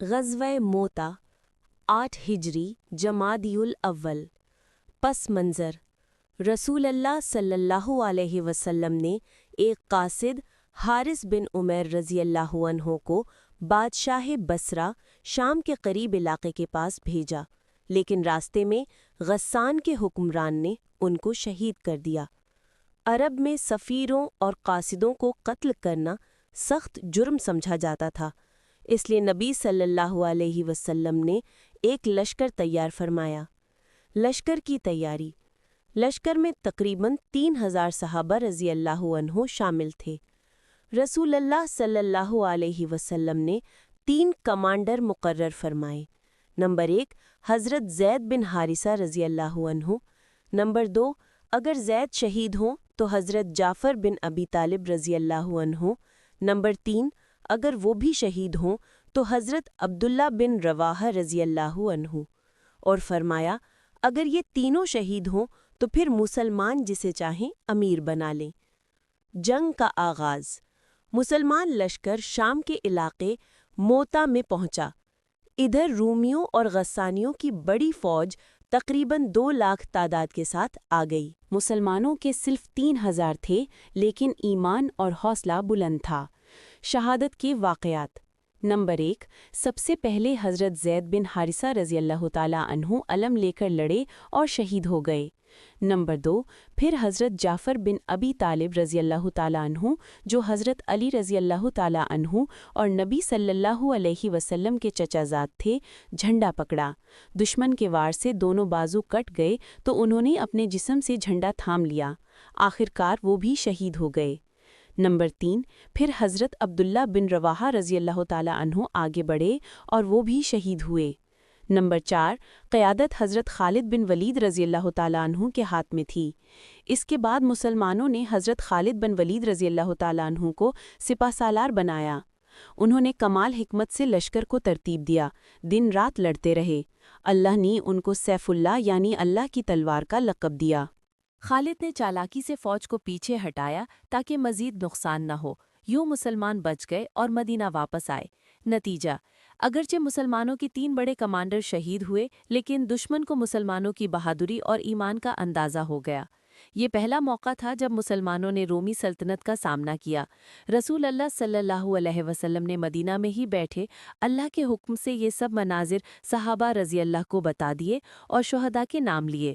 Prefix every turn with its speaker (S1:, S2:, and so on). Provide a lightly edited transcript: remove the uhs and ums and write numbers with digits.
S1: غزوہ موتا 8 ہجری جمادی الاول۔ پس منظر رسول اللہ صلی اللہ علیہ وسلم نے ایک قاصد حارث بن عمیر رضی اللہ عنہ کو بادشاہ بصرہ شام کے قریب علاقے کے پاس بھیجا، لیکن راستے میں غسان کے حکمران نے ان کو شہید کر دیا۔ عرب میں سفیروں اور قاصدوں کو قتل کرنا سخت جرم سمجھا جاتا تھا، اس لیے نبی صلی اللہ علیہ وسلم نے ایک لشکر تیار فرمایا۔ لشکر کی تیاری۔ لشکر میں تقریباً 3000 صحابہ رضی اللہ عنہ شامل تھے۔ رسول اللہ صلی اللہ علیہ وسلم نے 3 کمانڈر مقرر فرمائے۔ نمبر 1 حضرت زید بن حارثہ رضی اللہ عنہ۔ نمبر 2 اگر زید شہید ہوں تو حضرت جعفر بن ابی طالب رضی اللہ عنہ۔ نمبر 3 اگر وہ بھی شہید ہوں تو حضرت عبداللہ بن رواحہ رضی اللہ عنہ۔ اور فرمایا اگر یہ تینوں شہید ہوں تو پھر مسلمان جسے چاہیں امیر بنا لیں۔ جنگ کا آغاز۔ مسلمان لشکر شام کے علاقے موتا میں پہنچا۔ ادھر رومیوں اور غسانیوں کی بڑی فوج تقریباً 2 لاکھ تعداد کے ساتھ آ گئی۔ مسلمانوں کے صرف 3000 تھے، لیکن ایمان اور حوصلہ بلند تھا۔ شہادت کے واقعات۔ نمبر 1 سب سے پہلے حضرت زید بن حارثہ رضی اللہ تعالیٰ عنہ علم لے کر لڑے اور شہید ہو گئے۔ نمبر 2 پھر حضرت جعفر بن ابی طالب رضی اللہ تعالیٰ عنہ، جو حضرت علی رضی اللہ تعالیٰ عنہ اور نبی صلی اللہ علیہ وسلم کے چچا زاد تھے، جھنڈا پکڑا۔ دشمن کے وار سے دونوں بازو کٹ گئے تو انہوں نے اپنے جسم سے جھنڈا تھام لیا۔ آخرکار وہ بھی شہید ہو گئے۔ نمبر 3 پھر حضرت عبداللہ بن رواحہ رضی اللہ تعالیٰ عنہ آگے بڑھے اور وہ بھی شہید ہوئے۔ نمبر 4 قیادت حضرت خالد بن ولید رضی اللہ تعالیٰ عنہ کے ہاتھ میں تھی۔ اس کے بعد مسلمانوں نے حضرت خالد بن ولید رضی اللہ تعالیٰ عنہ کو سپہ سالار بنایا۔ انہوں نے کمال حکمت سے لشکر کو ترتیب دیا، دن رات لڑتے رہے۔ اللہ نے ان کو سیف اللہ یعنی اللہ کی تلوار کا لقب دیا۔ خالد نے چالاکی سے فوج کو پیچھے ہٹایا تاکہ مزید نقصان نہ ہو، یوں مسلمان بچ گئے اور مدینہ واپس آئے۔ نتیجہ اگرچہ مسلمانوں کی 3 بڑے کمانڈر شہید ہوئے، لیکن دشمن کو مسلمانوں کی بہادری اور ایمان کا اندازہ ہو گیا۔ یہ پہلا موقع تھا جب مسلمانوں نے رومی سلطنت کا سامنا کیا۔ رسول اللہ صلی اللہ علیہ وسلم نے مدینہ میں ہی بیٹھے اللہ کے حکم سے یہ سب مناظر صحابہ رضی اللہ کو بتا دیے اور شہداء کے نام لیے۔